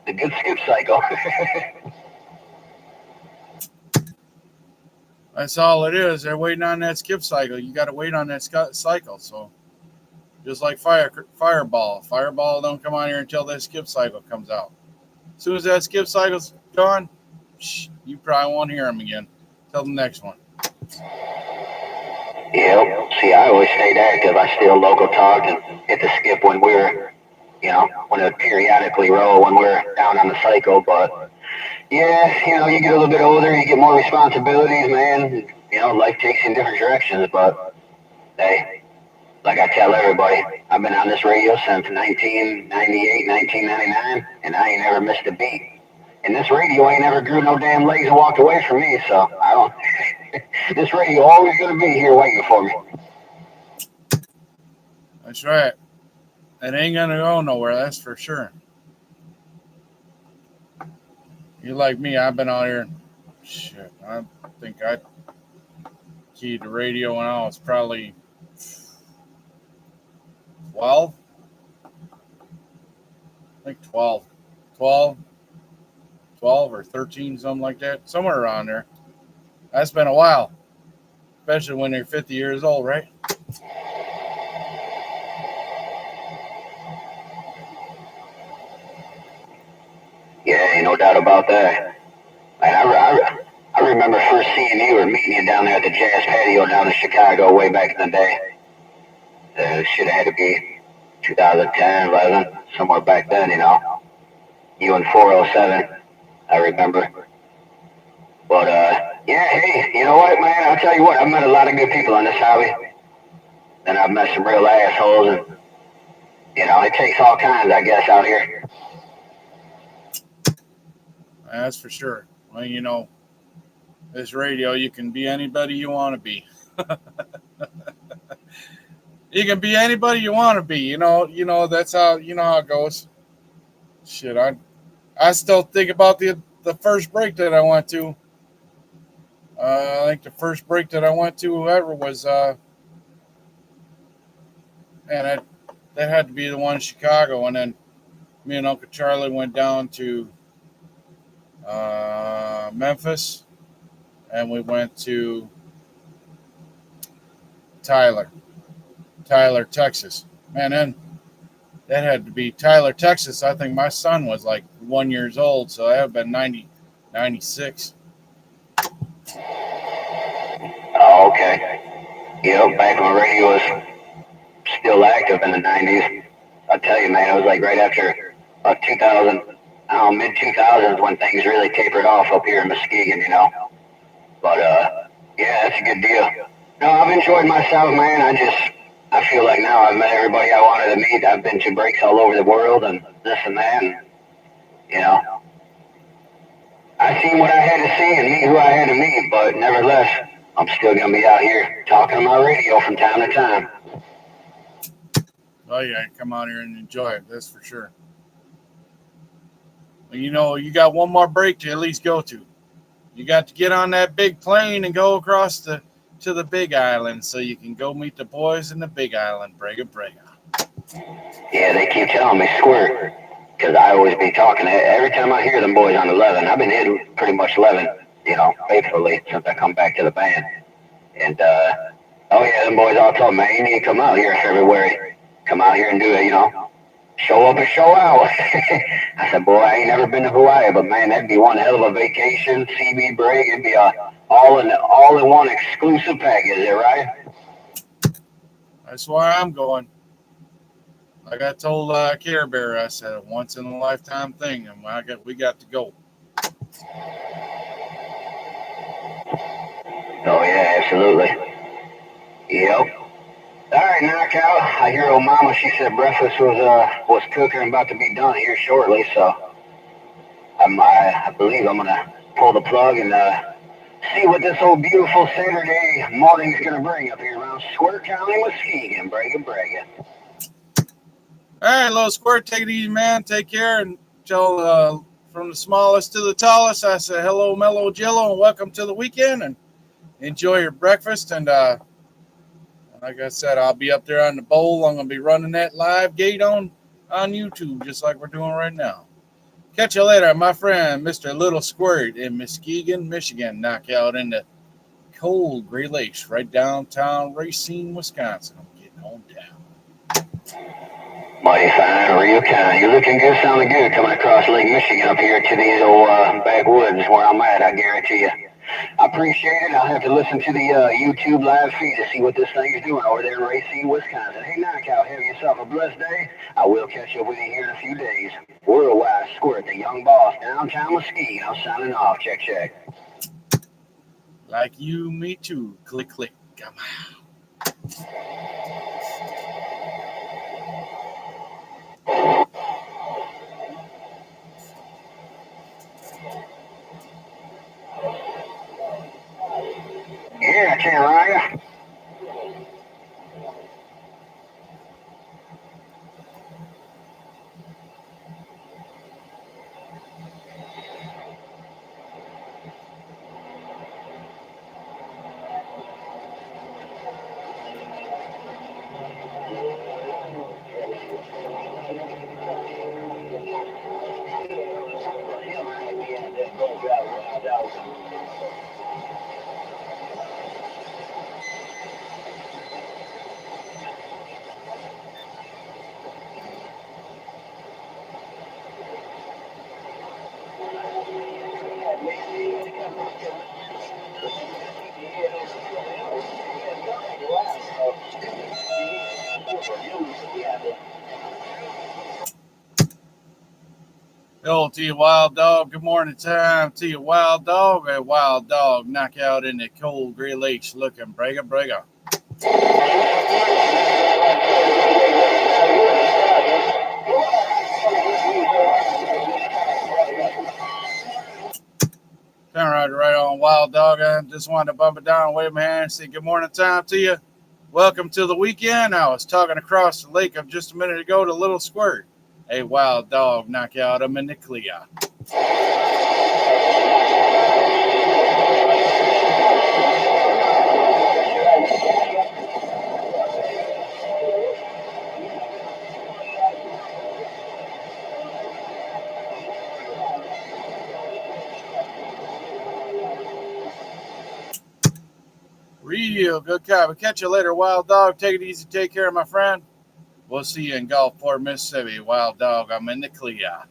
the good skip cycle. That's all it is. They're waiting on that skip cycle. You got to wait on that cycle. So just like Fireball. Fireball don't come on here until that skip cycle comes out. As soon as that skip cycle's gone, you probably won't hear them again. Till the next one. Yep. See, I always stayed active. I still local talked and hit the skip when we're, when it periodically roll when we're down on the cycle. But yeah, you get a little bit older, you get more responsibilities, man. Life takes you in different directions. But hey, like I tell everybody, I've been on this radio since 1998, 1999, and I ain't never missed a beat. And this radio ain't never grew no damn legs and walked away from me, so I don't. This radio always gonna be here waiting for me. That's right. It ain't gonna go nowhere, that's for sure. You like me, I've been out here. Shit, I think I keyed the radio when I was probably 12. I think 12 or 13, something like that. Somewhere around there. That's been a while. Especially when they're 50 years old, right? Yeah, ain't no doubt about that. And I remember first seeing you or meeting you down there at the Jazz Patio down in Chicago way back in the day. Should have had to be 2010, 11, somewhere back then, You in 407, I remember. But, yeah, hey, you know what, man? I'll tell you what, I've met a lot of good people on this hobby. And I've met some real assholes, and, it takes all kinds, I guess, out here. That's for sure. Well, this radio, you can be anybody you want to be. You can be anybody you want to be. That's how how it goes. Shit, I still think about the first break that I went to. I think the first break that I went to ever was that had to be the one in Chicago, and then me and Uncle Charlie went down to Memphis, and we went to Tyler, Texas. Man, then that had to be Tyler, Texas. I think my son was like 1 year old, so that had been 96. Oh, okay. Yep, back when radio was still active in the 90s. I tell you, man, it was like right after 2000, mid 2000s when things really tapered off up here in Muskegon, you know. But yeah, that's a good deal. No, I've enjoyed myself, man. I feel like now I've met everybody I wanted to meet. I've been to breaks all over the world and this and that, and you know, I seen what I had to see and meet who I had to meet. But nevertheless, I'm still gonna be out here talking on my radio from time to time. Oh yeah, come out here and enjoy it. That's for sure. Well, you know, you got one more break to at least go to. You got to get on that big plane and go across to the Big Island so you can go meet the boys in the Big Island. Brega, brega. Yeah, they keep telling me squirt because I always be talking. Every time I hear them boys on 11, I've been hitting pretty much 11, you know, faithfully since I come back to the band. And oh yeah, them boys all told me, man, you need to come out here in February. Come out here and do it, you know. Show up and show out. I said, boy, I ain't never been to Hawaii, but man, that'd be one hell of a vacation, CB break. It'd be a all in one exclusive package, is it right? That's why I'm going. Like I told Care Bear, I said, a once in a lifetime thing, and we got to go. Oh yeah, absolutely. Yep. All right, knockout. I hear old mama. She said breakfast was cooking and about to be done here shortly. So I believe I'm gonna pull the plug and see what this old beautiful Saturday morning's gonna bring up here around Squirt County, Muskegon. Brega, brega. All right, little Squirt, take it easy, man. Take care, and tell from the smallest to the tallest, I say hello, mellow jello, and welcome to the weekend, and enjoy your breakfast. And like I said, I'll be up there on the bowl. I'm gonna be running that live gate on YouTube, just like we're doing right now. Catch you later, my friend, Mr. Little Squirt in Muskegon, Michigan. Knockout in the cold Great Lakes, right downtown Racine, Wisconsin. I'm getting home down. Mighty fine, real kind. You're looking good, sounding good coming across Lake Michigan up here to these old backwoods where I'm at, I guarantee you. I appreciate it. I'll have to listen to the YouTube live feed to see what this thing is doing over there in Racine, Wisconsin. Hey, Knockout, have yourself a blessed day. I will catch up with you here in a few days. Worldwide Squirt, the young boss, downtown Muskegon. I'm signing off. Check, check. Like you, me too. Click, click. Come on. Yeah, I can't lie. Hello to you, Wild Dog. Good morning time to you, Wild Dog. A Wild Dog knockout in the cold Great Lakes looking brega, brega. Turn right on, Wild Dog. I just wanted to bump it down, wave my hand, and say good morning time to you. Welcome to the weekend. I was talking across the lake just a minute ago to Little Squirt. A Wild Dog knockout him in the clear. you. Good copy. Catch you later, Wild Dog. Take it easy. Take care, my friend. We'll see you in Gulfport, Mississippi. Wild Dog, I'm in the clear.